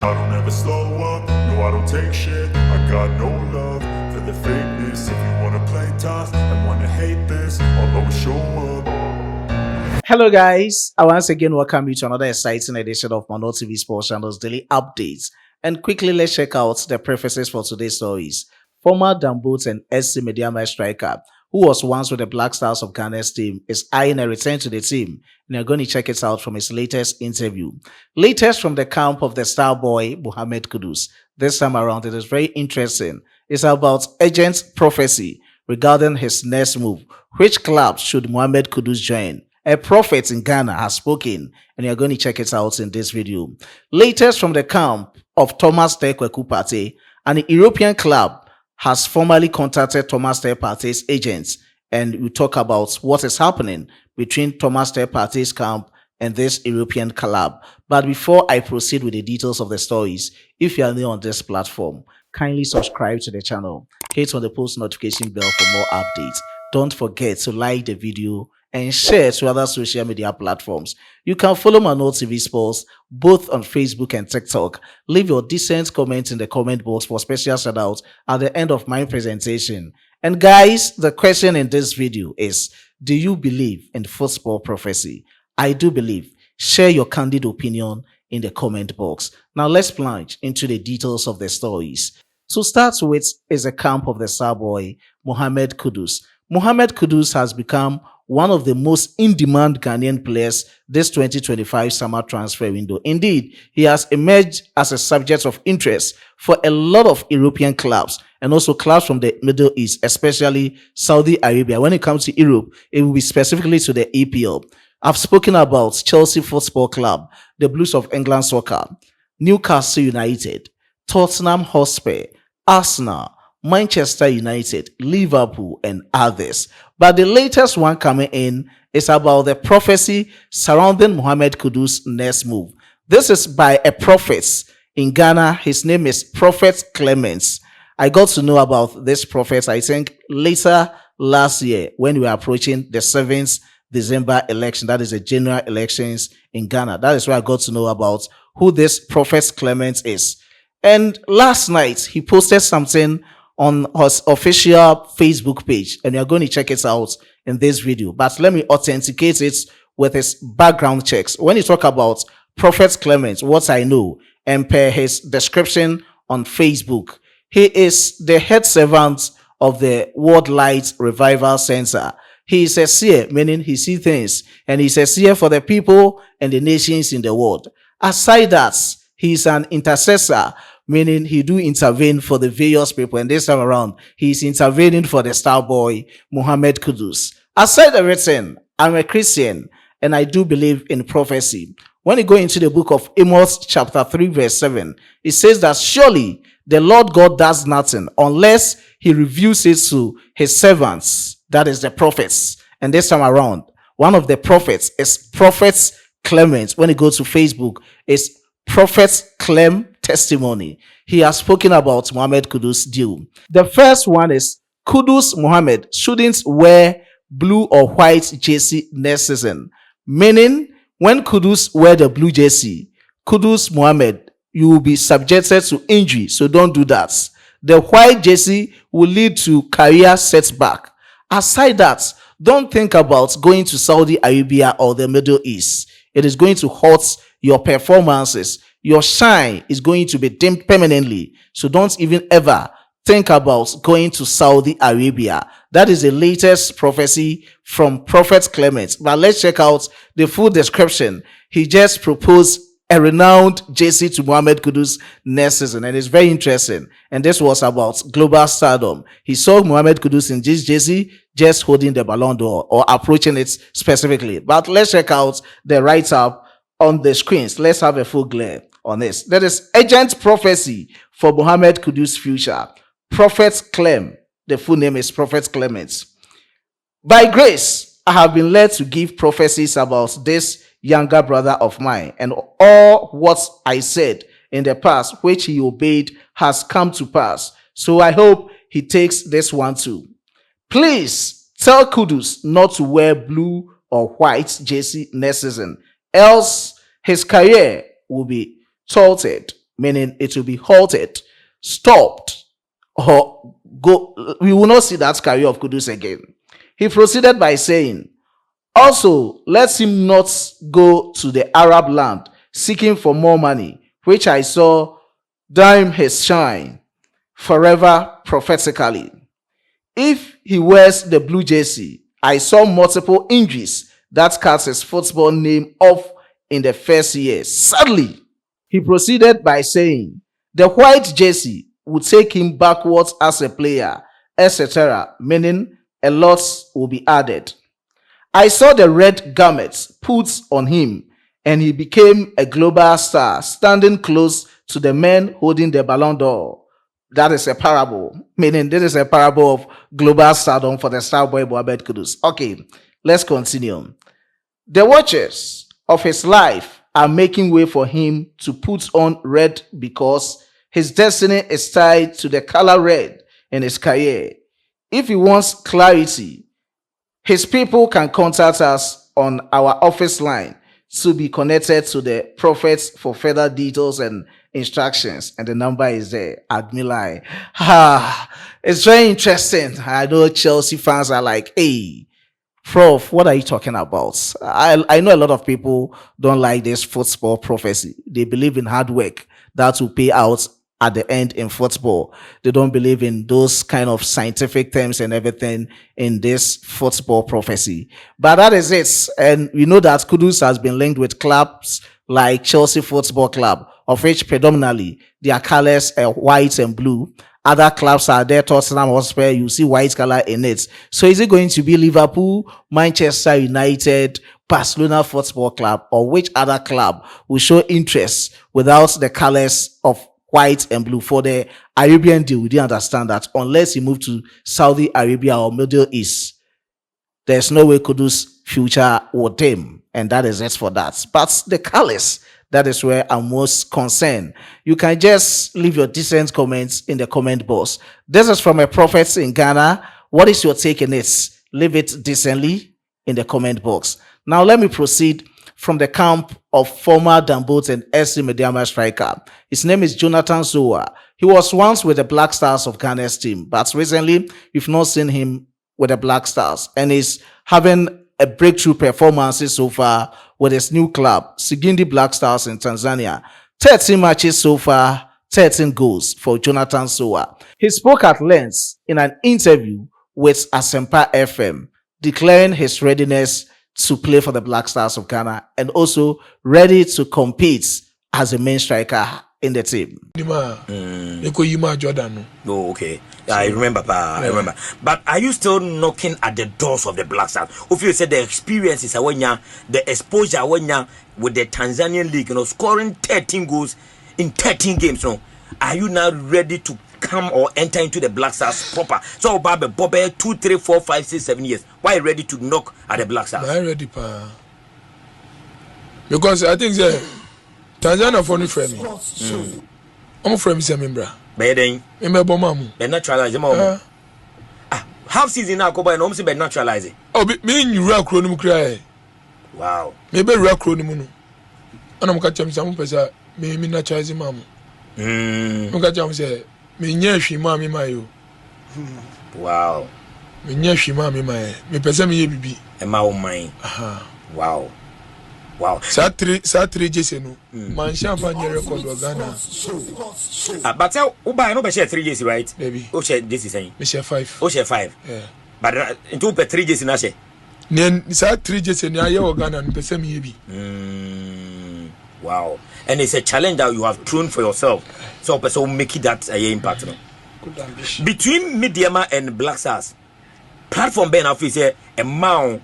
I don't ever slow up, no I don't take shit. I got no love for the fakeness. If you wanna play tough and wanna hate this, I'll always show up. Hello guys, I once again welcome you to another exciting edition of Mano TV Sports Channel's daily updates. And quickly let's check out the prefaces for today's stories. Former Damboat and SC Mediama striker, who was once with the Black Stars of Ghana's team, is eyeing a return to the team. And you're going to check it out from his latest interview. Latest from the camp of the star boy, Mohammed Kudus. This time around, it is very interesting. It's about agent prophecy regarding his next move. Which club should Mohammed Kudus join? A prophet in Ghana has spoken, and you're going to check it out in this video. Latest from the camp of Thomas Club-Partey, an European club has formally contacted Thomas Club-Partey's agents, and we talk about what is happening between Thomas Club-Partey's camp and this European club. But before I proceed with the details of the stories, if you are new on this platform, kindly subscribe to the channel, hit on the post notification bell for more updates. Don't forget to like the video and share to other social media platforms. You can follow Mano TV Sports both on Facebook and TikTok. Leave your decent comment in the comment box for special shoutouts at the end of my presentation. And guys, the question in this video is, do you believe in football prophecy? I do believe. Share your candid opinion in the comment box. Now let's plunge into the details of the stories. To start with is the camp of the star boy, Mohammed Kudus. Mohammed Kudus has become one of the most in-demand Ghanaian players this 2025 summer transfer window. Indeed, he has emerged as a subject of interest for a lot of European clubs and also clubs from the Middle East, especially Saudi Arabia. When it comes to Europe, it will be specifically to the EPL. I've spoken about Chelsea Football Club, the Blues of England Soccer, Newcastle United, Tottenham Hotspur, Arsenal, Manchester United, Liverpool, and others. But the latest one coming in is about the prophecy surrounding Mohammed Kudus' next move. This is by a prophet in Ghana. His name is Prophet Clemens. I got to know about this prophet, I think, later last year when we were approaching the 7th December election. That is the general elections in Ghana. That is where I got to know about who this Prophet Clemens is. And last night, he posted something on his official Facebook page, and you're going to check it out in this video. But let me authenticate it with his background checks. When you talk about Prophet Clement, what I know, and per his description on Facebook, he is the head servant of the World Light Revival Center. He is a seer, meaning he sees things, and he's a seer for the people and the nations in the world. Aside that, he is an intercessor, meaning he do intervene for the various people. And this time around, he's intervening for the star boy, Mohammed Kudus. Aside everything, I'm a Christian and I do believe in prophecy. When you go into the book of Amos chapter 3 verse 7, it says that surely the Lord God does nothing unless he reveals it to his servants, that is the prophets. And this time around, one of the prophets is Prophet Clement. When you go to Facebook, it's Prophet Clem testimony. He has spoken about Mohammed Kudus' deal. The first one is Kudus Mohammed shouldn't wear blue or white jersey next season. Meaning, when Kudus wear the blue jersey, Kudus Mohammed, you will be subjected to injury. So don't do that. The white jersey will lead to career setback. Aside that, don't think about going to Saudi Arabia or the Middle East. It is going to hurt your performances. Your shine is going to be dimmed permanently. So don't even ever think about going to Saudi Arabia. That is the latest prophecy from Prophet Clement. But let's check out the full description. He just proposed a renowned jersey to Mohammed Kudus next season, and it's very interesting. And this was about global stardom. He saw Mohammed Kudus in this jersey just holding the Ballon d'Or or approaching it specifically. But let's check out the write-up on the screens. Let's have a full glare on this. That is agent prophecy for Mohammed Kudus' future. Prophet Clem. The full name is Prophet Clement. By grace, I have been led to give prophecies about this younger brother of mine, and all what I said in the past, which he obeyed, has come to pass. So I hope he takes this one too. Please tell Kudus not to wear blue or white jersey next season, else his career will be thwarted. meaning it will be halted, stopped, or go. We will not see that career of Kudus again. He proceeded by saying, also, let him not go to the Arab land seeking for more money, which I saw dim his shine forever prophetically. If he wears the blue jersey, I saw multiple injuries that cut his football name off in the first year. Sadly, he proceeded by saying, the white jersey would take him backwards as a player, etc., meaning a lot will be added. I saw the red garments put on him, and he became a global star, standing close to the men holding the Ballon d'Or. That is a parable, meaning this is a parable of global stardom for the star boy Mohammed Kudus. Okay, let's continue. The watchers of his life are making way for him to put on red because his destiny is tied to the color red in his career. If he wants clarity, his people can contact us on our office line to be connected to the prophets for further details and instructions. And the number is there. Admilai. It's very interesting. I know Chelsea fans are like, hey, Prof, what are you talking about? I know a lot of people don't like this football prophecy. They believe in hard work that will pay out at the end in football. They don't believe in those kind of scientific terms and everything in this football prophecy. But that is it. And we know that Kudus has been linked with clubs like Chelsea Football Club, of which predominantly their colors are white and blue. Other clubs are there, Tottenham Hotspur, you see white color in it. So is it going to be Liverpool, Manchester United, Barcelona Football Club, or which other club will show interest without the colors of white and blue? For the Arabian deal, we didn't understand that unless he moved to Saudi Arabia or Middle East, there's no way Kudus' future would dim, and that is it for that. But the colors, that is where I'm most concerned. You can just leave your decent comments in the comment box. This is from a prophet in Ghana. What is your take on it? Leave it decently in the comment box. Now let me proceed from the camp of former Danbote and SC Mediama striker. His name is Jonathan Sowah. He was once with the Black Stars of Ghana's team, but recently we've not seen him with the Black Stars, and he's having a breakthrough performances so far with his new club, Sigindi Black Stars in Tanzania. 13 matches so far, 13 goals for Jonathan Sowah. He spoke at length in an interview with Asempa FM, declaring his readiness to play for the Black Stars of Ghana and also ready to compete as a main striker in the team. Oh, okay. I remember, I remember. But are you still knocking at the doors of the Black Stars? If you said the experience is the exposure with the Tanzanian league, scoring 13 goals in 13 games, are you now ready to come or enter into the Black Stars proper? So, Bobby, 2, 3, 4, 5, 6, 7 years. Why are you ready to knock at the Black Stars? I'm ready, pa. Because I think Tanzania for me friend me. I'm friend me, Sembra. Bedeng. I'm a bomb. Be naturalize mom. Half season now, go by no be naturalize. Oh, me you rock chronom cry. Wow. Maybe rock chronom no. And I'm catching some person me naturalize mom. I'm catching say me nyeshi mama mayo. Wow. Me nyeshi mama my. Me person me bibi. E ma o man. Wow. Wow. Sa three jese no. Man champa nye record of Ghana. But who buy no be share 3 years, right? Baby. O share this is saying. Me share 5. O share 5. Yeah. But into pe 3 years na share. Nen sa 3 jese ni aye o Ghana no person me bi. Wow. And it's a challenge that you have thrown for yourself. So person make it that impact no. Good ambition. Between Mediama and Black Stars, platform Ben office a amount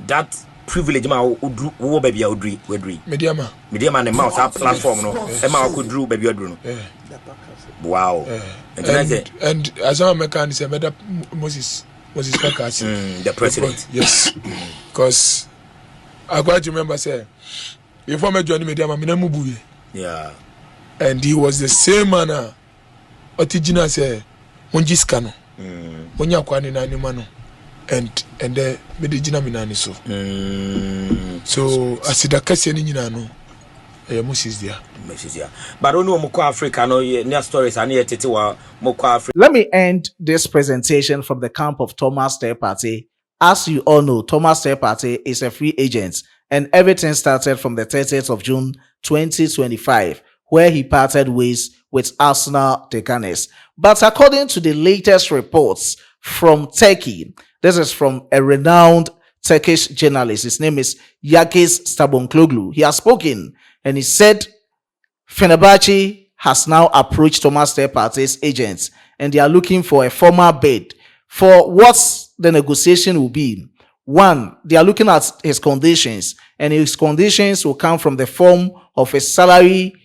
that privilege ma wo baby odri Mediama and the mouse that platform no e ma ko dru baby odru no. Wow. And as a mechanic say Moses Kakasi, the president. Yes. Because I quite remember say if I met Johnny Mediama me na mubuye. Yeah. And he was the same man Otigina say Monjiska no. Onya kwani na ni mano. And the Medijina Minani so. So asida kase ni nyina no. Moses there. But don't know Moko Africa, no, near stories, and yet Moko Africa. Let me end this presentation from the camp of Thomas Partey. As you all know, Thomas Partey is a free agent, and everything started from the 30th of June 2025, where he parted ways with Arsenal the Gunners. But according to the latest reports from Turkey, this is from a renowned Turkish journalist. His name is Yakis Sabunkloglu. He has spoken and he said Fenerbahce has now approached Thomas Partey's agents and they are looking for a formal bid for what the negotiation will be. One, they are looking at his conditions, and his conditions will come from the form of a salary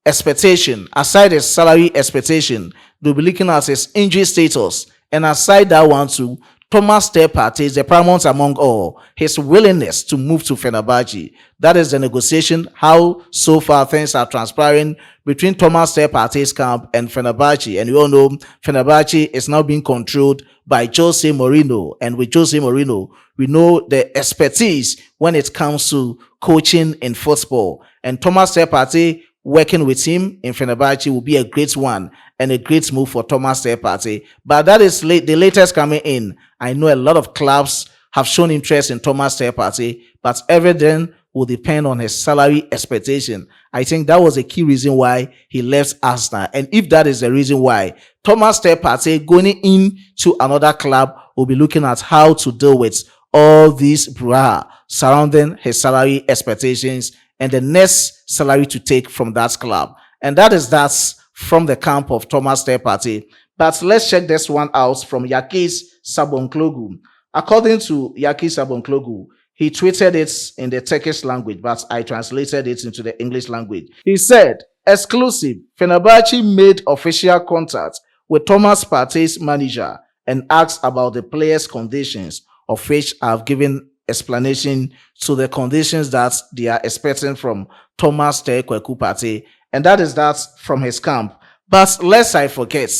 expectation. Aside his salary expectation, they'll be looking at his injury status, and aside that one too, Thomas Partey is the paramount among all. His willingness to move to Fenerbahce. That is the negotiation, how so far things are transpiring between Thomas Partey's camp and Fenerbahce. And we all know Fenerbahce is now being controlled by Jose Mourinho. And with Jose Mourinho, we know the expertise when it comes to coaching in football. And Thomas Partey working with him in Fenerbahce will be a great one and a great move for Thomas Partey. But that is the latest coming in. I know a lot of clubs have shown interest in Thomas Partey, but everything will depend on his salary expectation. I think that was a key reason why he left Arsenal. And if that is the reason why, Thomas Partey going into another club will be looking at how to deal with all these brouhaha surrounding his salary expectations and the next salary to take from that club. And that is from the camp of Thomas Partey. But let's check this one out from Yakis Sabunkloglu. According to Yakis Sabunkloglu, he tweeted it in the Turkish language, but I translated it into the English language. He said, exclusive, Fenerbahce made official contact with Thomas Partey's manager and asked about the player's conditions, of which I have given explanation to the conditions that they are expecting from Thomas Partey. And that is from his camp. But lest I forget,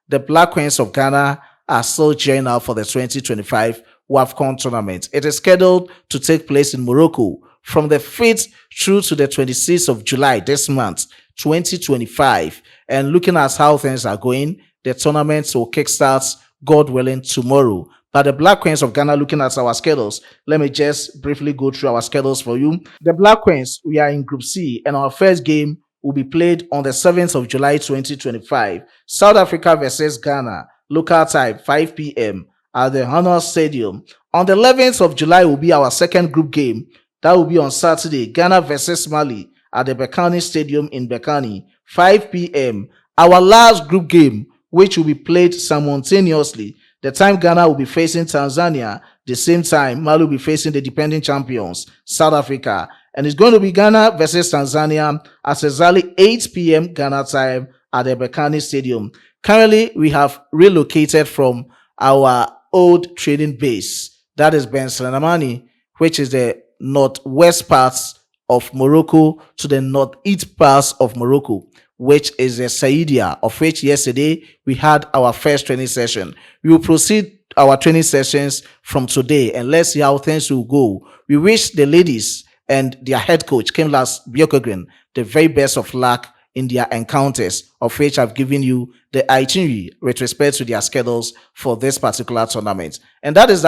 the Black Queens of Ghana are still gearing out for the 2025 WAFCON tournament. It is scheduled to take place in Morocco from the 5th through to the 26th of July this month, 2025. And looking at how things are going, the tournament will kickstart, God willing, tomorrow. But the Black Queens of Ghana, looking at our schedules, let me just briefly go through our schedules for you. The Black Queens, we are in Group C, and our first game will be played on the 7th of July 2025. South Africa versus Ghana, local time 5 p.m. at the Honor Stadium. On the 11th of July will be our second group game. That will be on Saturday, Ghana versus Mali at the Berkane Stadium in Berkane, 5 p.m. Our last group game, which will be played simultaneously. The time Ghana will be facing Tanzania, the same time Mali will be facing the defending champions, South Africa. And it's going to be Ghana versus Tanzania at exactly 8 p.m. Ghana time at the Berkane Stadium. Currently, we have relocated from our old training base, that is Ben Salamani, which is the northwest parts of Morocco, to the northeast parts of Morocco, which is the Saidia, of which yesterday we had our first training session. We will proceed our training sessions from today, and let's see how things will go. We wish the ladies and their head coach, Kimlas Bjorkogren, the very best of luck in their encounters, of which I've given you the itinerary with respect to their schedules for this particular tournament. And that is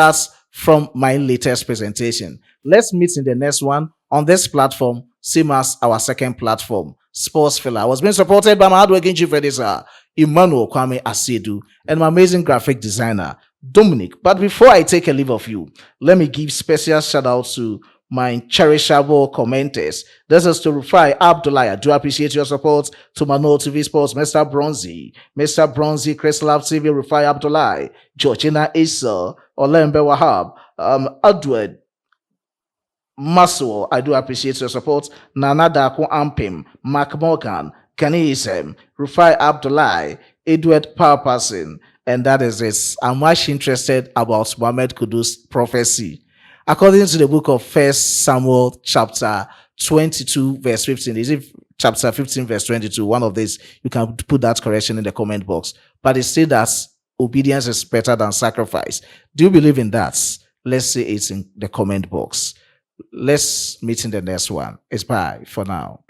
from my latest presentation. Let's meet in the next one on this platform, same as our second platform, Sports Filler. I was being supported by my hardworking chief editor, Emmanuel Kwame Asedu, and my amazing graphic designer, Dominic. But before I take a leave of you, let me give special shout out to my cherishable commenters. This is to Rufai Abdullah. I do appreciate your support. To Manol TV Sports, Mr. Bronzy, Chris Love TV, Rufai Abdullah, Georgina Issa, Olembe Wahab, Edward Maswell. I do appreciate your support. Nana Dako Ampim, Mark Morgan, Kani Isem, Rufai Abdullah, Edward Parperson, and that is it. I'm much interested about Mohammed Kudus Prophecy. According to the book of 1 Samuel chapter 22 verse 15, is it chapter 15 verse 22? One of these, you can put that correction in the comment box. But it says that obedience is better than sacrifice. Do you believe in that? Let's say it's in the comment box. Let's meet in the next one. It's bye for now.